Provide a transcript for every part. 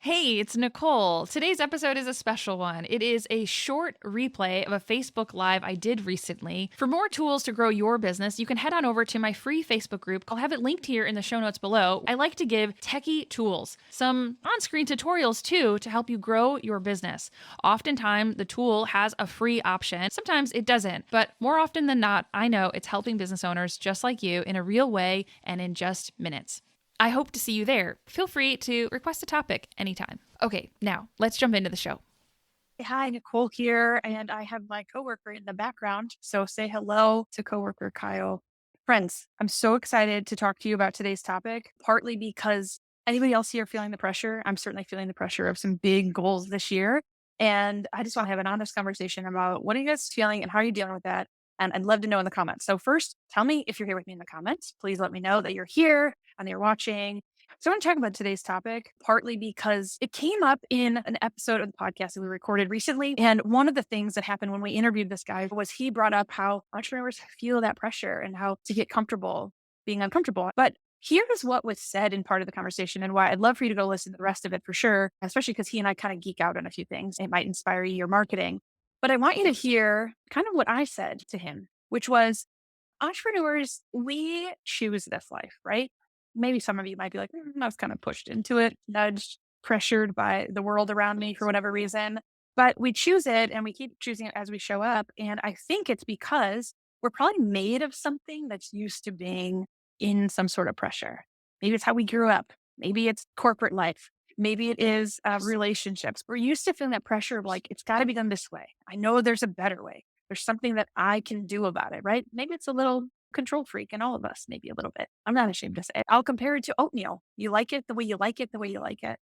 Hey, it's Nicole. Today's episode is a special one. It is a short replay of a Facebook Live I did recently. For more tools to grow your business, you can head on over to my free Facebook group. I'll have it linked here in the show notes below. I like to give techie tools, some on screen tutorials too, to help you grow your business. Oftentimes, the tool has a free option. Sometimes it doesn't, but more often than not, I know it's helping business owners just like you in a real way and in just minutes. I hope to see you there. Feel free to request a topic anytime. Okay, now let's jump into the show. Hi, Nicole here, and I have my coworker in the background. So say hello to coworker Kyle. Friends, I'm so excited to talk to you about today's topic, partly because anybody else here feeling the pressure? I'm certainly feeling the pressure of some big goals this year. And I just want to have an honest conversation about what are you guys feeling and how are you dealing with that? And I'd love to know in the comments. So first, tell me if you're here with me in the comments. Please let me know that you're here and you're watching. So I want to talk about today's topic, partly because it came up in an episode of the podcast that we recorded recently. And one of the things that happened when we interviewed this guy was he brought up how entrepreneurs feel that pressure and how to get comfortable being uncomfortable. But here's what was said in part of the conversation and why I'd love for you to go listen to the rest of it for sure, especially because he and I kind of geek out on a few things. It might inspire your marketing. But I want you to hear kind of what I said to him, which was entrepreneurs, we choose this life, right? Maybe some of you might be like, I was kind of pushed into it, nudged, pressured by the world around me for whatever reason. But we choose it and we keep choosing it as we show up. And I think it's because we're probably made of something that's used to being in some sort of pressure. Maybe it's how we grew up. Maybe it's corporate life. Maybe it is relationships. We're used to feeling that pressure of like, it's got to be done this way. I know there's a better way. There's something that I can do about it, right? Maybe it's a little control freak in all of us, maybe a little bit. I'm not ashamed to say it. I'll compare it to oatmeal. You like it the way you like it, the way you like it.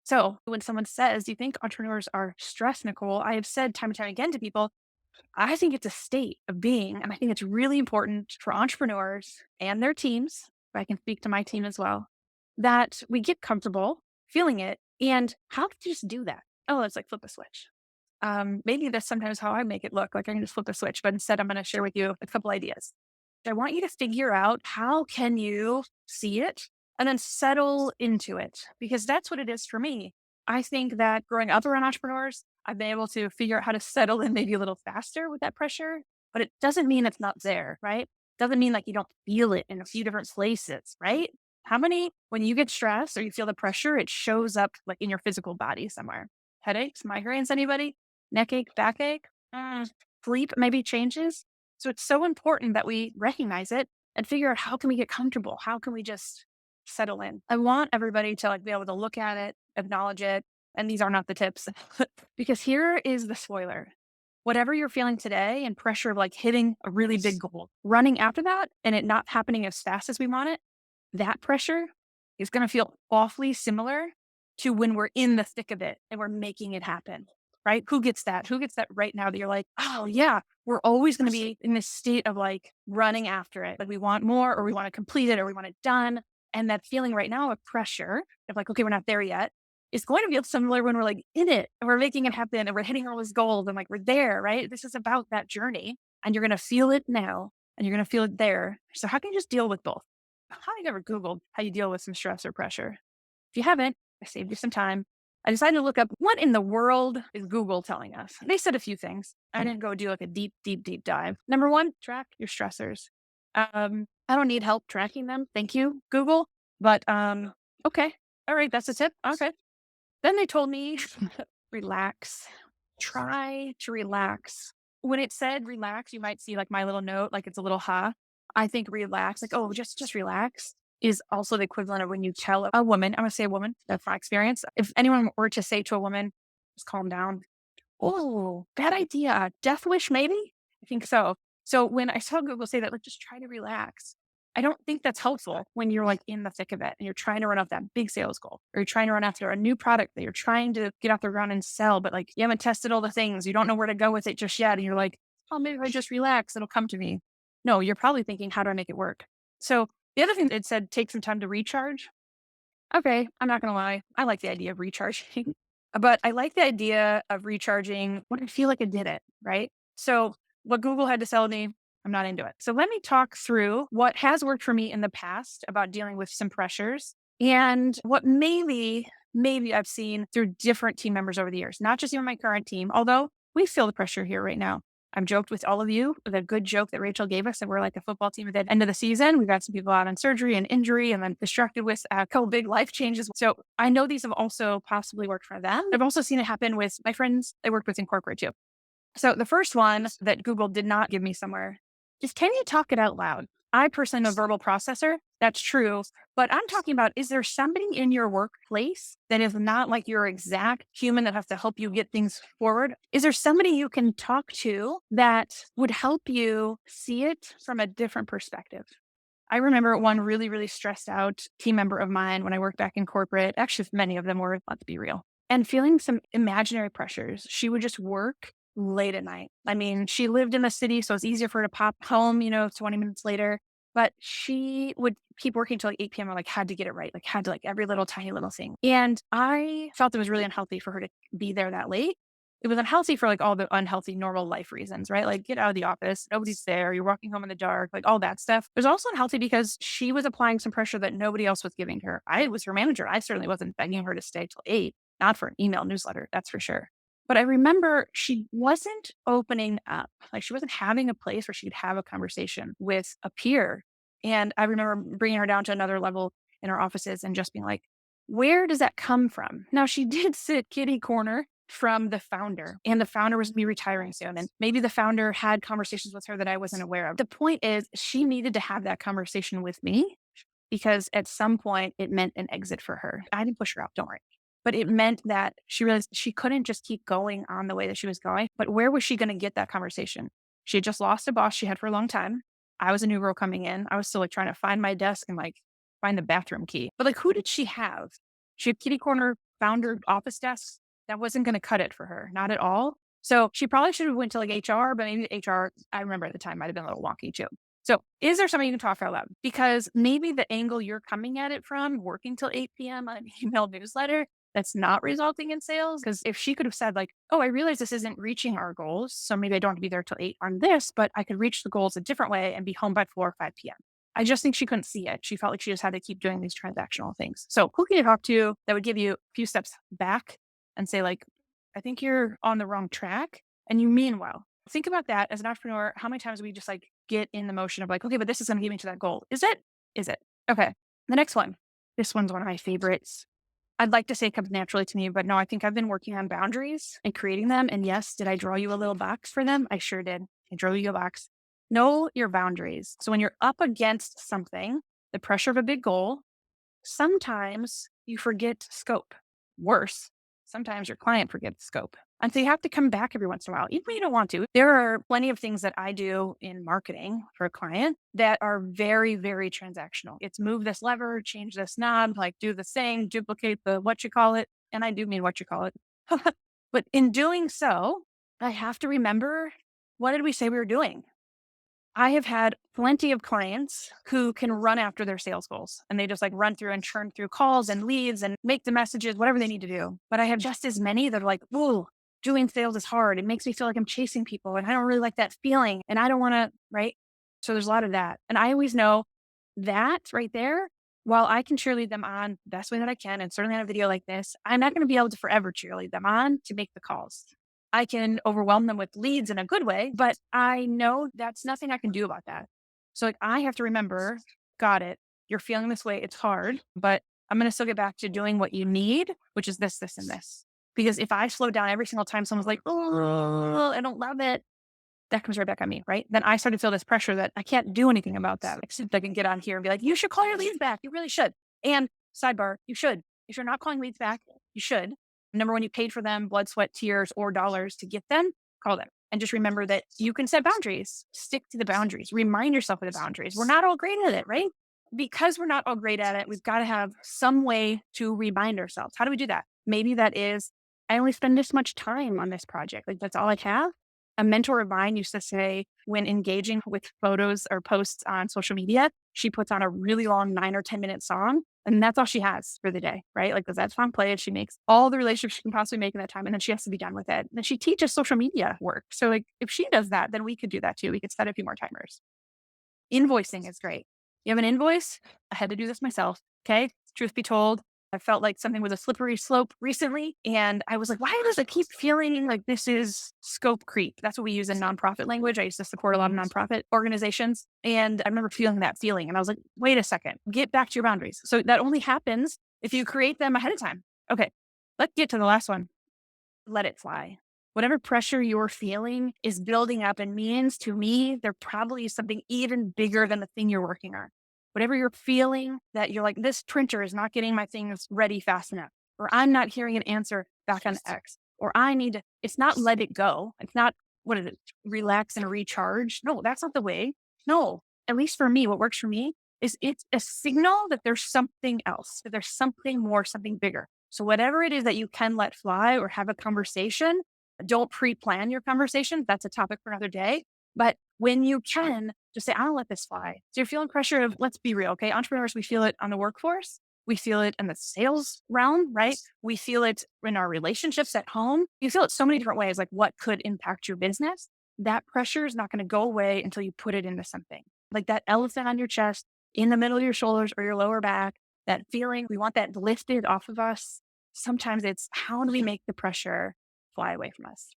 So when someone says, do you think entrepreneurs are stressed, Nicole? I have said time and time again to people, I think it's a state of being. And I think it's really important for entrepreneurs and their teams, if I can speak to my team as well, that we get comfortable feeling it. And how to just do that? Oh, it's like flip a switch. Maybe that's sometimes how I make it look like I can just flip a switch, but instead I'm going to share with you a couple ideas. I want you to figure out how can you see it and then settle into it because that's what it is for me. I think that growing up around entrepreneurs, I've been able to figure out how to settle in maybe a little faster with that pressure, but it doesn't mean it's not there, right? Doesn't mean like you don't feel it in a few different places, right? How many, when you get stressed or you feel the pressure, it shows up like in your physical body somewhere? Headaches, migraines, anybody? Neck ache, backache? Sleep maybe changes. So it's so important that we recognize it and figure out how can we get comfortable? How can we just settle in? I want everybody to like be able to look at it, acknowledge it. And these are not the tips because here is the spoiler. Whatever you're feeling today and pressure of like hitting a really big goal, running after that and it not happening as fast as we want it, that pressure is going to feel awfully similar to when we're in the thick of it and we're making it happen, right? Who gets that? Who gets that right now that you're like, oh, yeah, we're always going to be in this state of like running after it. Like we want more or we want to complete it or we want it done. And that feeling right now of pressure of like, okay, we're not there yet is going to feel similar when we're like in it and we're making it happen and we're hitting all those goals and like we're there, right? This is about that journey and you're going to feel it now and you're going to feel it there. So how can you just deal with both? How have you ever Googled how you deal with some stress or pressure? If you haven't, I saved you some time. I decided to look up what in the world is Google telling us. They said a few things. I didn't go do like a deep, deep, deep dive. Number one, track your stressors. I don't need help tracking them. Thank you, Google. But okay. All right, that's a tip. Okay. Then they told me relax. Try to relax. When it said relax, you might see like my little note, like it's a little ha. I think relax, like, oh, just relax is also the equivalent of when you tell a woman, I'm gonna say a woman, that's my experience. If anyone were to say to a woman, just calm down. Oh, bad idea. Death wish, maybe? I think so. So when I saw Google say that, like, just try to relax. I don't think that's helpful when you're like in the thick of it and you're trying to run off that big sales goal or you're trying to run after a new product that you're trying to get off the ground and sell, but like you haven't tested all the things. You don't know where to go with it just yet. And you're like, oh, maybe if I just relax, it'll come to me. No, you're probably thinking, how do I make it work? So the other thing it said, take some time to recharge. Okay, I'm not gonna lie. I like the idea of recharging, but I like the idea of recharging when I feel like I did it, right? So what Google had to sell me, I'm not into it. So let me talk through what has worked for me in the past about dealing with some pressures and what maybe maybe I've seen through different team members over the years, not just even my current team, although we feel the pressure here right now. I've joked with all of you with a good joke that Rachel gave us that we're like a football team at the end of the season. We've got some people out on surgery and injury and then distracted with a couple big life changes. So I know these have also possibly worked for them. I've also seen it happen with my friends I worked with in corporate too. So the first one that Google did not give me somewhere is, can you talk it out loud? I personally am a verbal processor. That's true. But I'm talking about, is there somebody in your workplace that is not like your exact human that has to help you get things forward? Is there somebody you can talk to that would help you see it from a different perspective? I remember one really, really stressed out team member of mine when I worked back in corporate. Actually, many of them were, let's be real, and feeling some imaginary pressures. She would just work late at night. I mean, she lived in the city, so it's easier for her to pop home, 20 minutes later. But she would keep working till like 8 p.m. or like had to get it right, like had to like every little tiny little thing. And I felt it was really unhealthy for her to be there that late. It was unhealthy for like all the unhealthy normal life reasons, right? Like get out of the office, nobody's there, you're walking home in the dark, like all that stuff. It was also unhealthy because she was applying some pressure that nobody else was giving her. I was her manager. I certainly wasn't begging her to stay till 8, not for an email newsletter, that's for sure. But I remember she wasn't opening up. Like she wasn't having a place where she could have a conversation with a peer. And I remember bringing her down to another level in our offices and just being like, where does that come from? Now, she did sit kitty corner from the founder, and the founder was going to be retiring soon. And maybe the founder had conversations with her that I wasn't aware of. The point is, she needed to have that conversation with me because at some point it meant an exit for her. I didn't push her out, don't worry. But it meant that she realized she couldn't just keep going on the way that she was going. But where was she going to get that conversation? She had just lost a boss she had for a long time. I was a new girl coming in. I was still like trying to find my desk and like find the bathroom key. But like, who did she have? She had kitty corner founder office desks. That wasn't going to cut it for her, not at all. So she probably should have went to like HR, but maybe HR, I remember at the time, might have been a little wonky too. So is there something you can talk out loud? Because maybe the angle you're coming at it from, working till 8 p.m. on an email newsletter, that's not resulting in sales. Because if she could have said like, oh, I realize this isn't reaching our goals, so maybe I don't have to be there till 8 on this, but I could reach the goals a different way and be home by 4 or 5 p.m. I just think she couldn't see it. She felt like she just had to keep doing these transactional things. So who can you talk to that would give you a few steps back and say like, I think you're on the wrong track and you mean well. Think about that as an entrepreneur. How many times do we just like get in the motion of like, okay, but this is going to get me to that goal. Is it? Is it? Okay. The next one. This one's one of my favorites. I'd like to say it comes naturally to me, but no, I think I've been working on boundaries and creating them. And yes, did I draw you a little box for them? I sure did. I drew you a box. Know your boundaries. So when you're up against something, the pressure of a big goal, sometimes you forget scope. Worse, sometimes your client forgets scope. And so you have to come back every once in a while, even when you don't want to. There are plenty of things that I do in marketing for a client that are very, very transactional. It's move this lever, change this knob, like do the thing, duplicate the what you call it. And I do mean what you call it. But in doing so, I have to remember, what did we say we were doing? I have had plenty of clients who can run after their sales goals and they just like run through and churn through calls and leads and make the messages, whatever they need to do. But I have just as many that are like, "Ooh, doing sales is hard. It makes me feel like I'm chasing people and I don't really like that feeling and I don't want to," right? So there's a lot of that. And I always know that right there, while I can cheerlead them on the best way that I can, and certainly on a video like this, I'm not going to be able to forever cheerlead them on to make the calls. I can overwhelm them with leads in a good way, but I know that's nothing I can do about that. So like I have to remember, got it. You're feeling this way. It's hard, but I'm going to still get back to doing what you need, which is this, this, and this. Because if I slow down every single time someone's like, "Oh, I don't love it," that comes right back on me, right? Then I start to feel this pressure that I can't do anything about that. Except I can get on here and be like, you should call your leads back. You really should. And sidebar, you should. If you're not calling leads back, you should. Number one, you paid for them, blood, sweat, tears, or dollars to get them, call them. And just remember that you can set boundaries. Stick to the boundaries. Remind yourself of the boundaries. We're not all great at it, right? Because we're not all great at it, we've got to have some way to remind ourselves. How do we do that? Maybe that is, I only spend this much time on this project. Like that's all I have. A mentor of mine used to say when engaging with photos or posts on social media, she puts on a really long 9 or 10-minute song. And that's all she has for the day, right? Like, does that song play? And she makes all the relationships she can possibly make in that time. And then she has to be done with it. And she teaches social media work. So like, if she does that, then we could do that too. We could set a few more timers. Invoicing is great. You have an invoice? I had to do this myself. Okay. Truth be told, I felt like something was a slippery slope recently. And I was like, why does it keep feeling like this is scope creep? That's what we use in nonprofit language. I used to support a lot of nonprofit organizations. And I remember feeling that feeling. And I was like, wait a second, get back to your boundaries. So that only happens if you create them ahead of time. Okay, let's get to the last one. Let it fly. Whatever pressure you're feeling is building up and means to me, there probably is something even bigger than the thing you're working on. Whatever you're feeling that you're like, this printer is not getting my things ready fast enough, or I'm not hearing an answer back on X, or I need to, it's not let it go. It's not, what is it, relax and recharge. No, that's not the way. No, at least for me, what works for me is it's a signal that there's something else, that there's something more, something bigger. So whatever it is that you can let fly or have a conversation, don't pre-plan your conversation. That's a topic for another day. But when you can, just say, I'll let this fly. So you're feeling pressure of, let's be real, okay? Entrepreneurs, we feel it on the workforce. We feel it in the sales realm, right? We feel it in our relationships at home. You feel it so many different ways, like what could impact your business. That pressure is not going to go away until you put it into something. Like that elephant on your chest, in the middle of your shoulders or your lower back, that feeling, we want that lifted off of us. Sometimes it's how do we make the pressure fly away from us?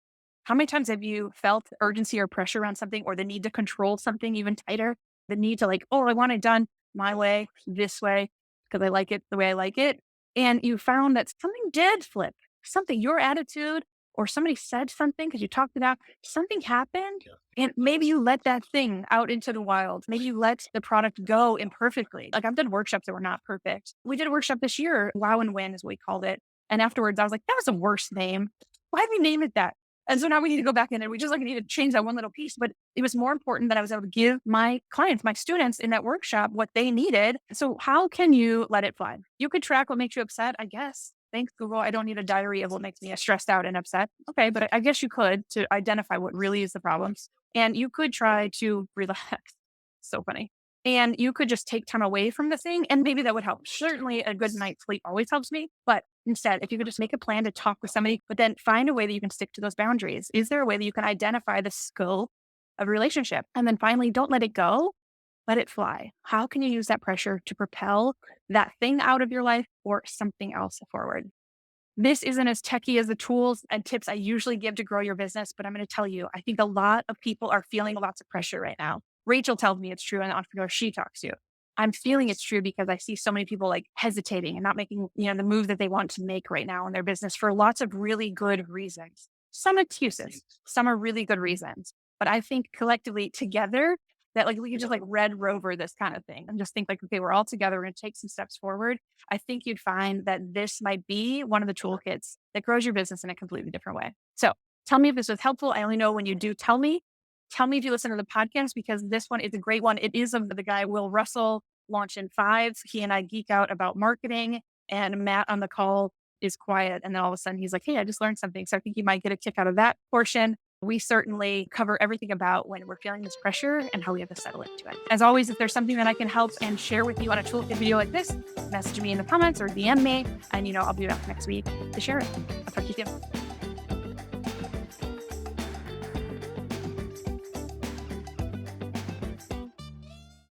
How many times have you felt urgency or pressure around something, or the need to control something even tighter? The need to like, oh, I want it done my way, this way, because I like it the way I like it. And you found that something did flip, something, your attitude, or somebody said something because you talked it out, something happened. And maybe you let that thing out into the wild. Maybe you let the product go imperfectly. Like I've done workshops that were not perfect. We did a workshop this year, Wow and Win is what we called it. And afterwards I was like, that was the worst name. Why did we name it that? And so now we need to go back in and we just like need to change that one little piece. But it was more important that I was able to give my clients, my students in that workshop what they needed. So how can you let it fly? You could track what makes you upset, I guess. Thanks, Google. I don't need a diary of what makes me stressed out and upset. Okay, but I guess you could to identify what really is the problem. And you could try to relax. So funny. And you could just take time away from the thing, and maybe that would help. Certainly, a good night's sleep always helps me. But instead, if you could just make a plan to talk with somebody, but then find a way that you can stick to those boundaries. Is there a way that you can identify the scope of a relationship? And then finally, don't let it go. Let it fly. How can you use that pressure to propel that thing out of your life or something else forward? This isn't as techy as the tools and tips I usually give to grow your business, but I'm going to tell you, I think a lot of people are feeling lots of pressure right now. Rachel tells me it's true, and the entrepreneur she talks to. I'm feeling it's true because I see so many people like hesitating and not making, the move that they want to make right now in their business for lots of really good reasons. Some excuses, some are really good reasons. But I think collectively together that like we could just like Red Rover this kind of thing and just think like, okay, we're all together, we're going to take some steps forward. I think you'd find that this might be one of the toolkits that grows your business in a completely different way. So tell me if this was helpful. I only know when you do tell me. Tell me if you listen to the podcast because this one is a great one. It is of the guy, Will Russell, Launch in Fives. He and I geek out about marketing, and Matt on the call is quiet. And then all of a sudden he's like, hey, I just learned something. So I think you might get a kick out of that portion. We certainly cover everything about when we're feeling this pressure and how we have to settle into it. As always, if there's something that I can help and share with you on a toolkit video like this, message me in the comments or DM me, and I'll be back next week to share it. I'll talk to you soon.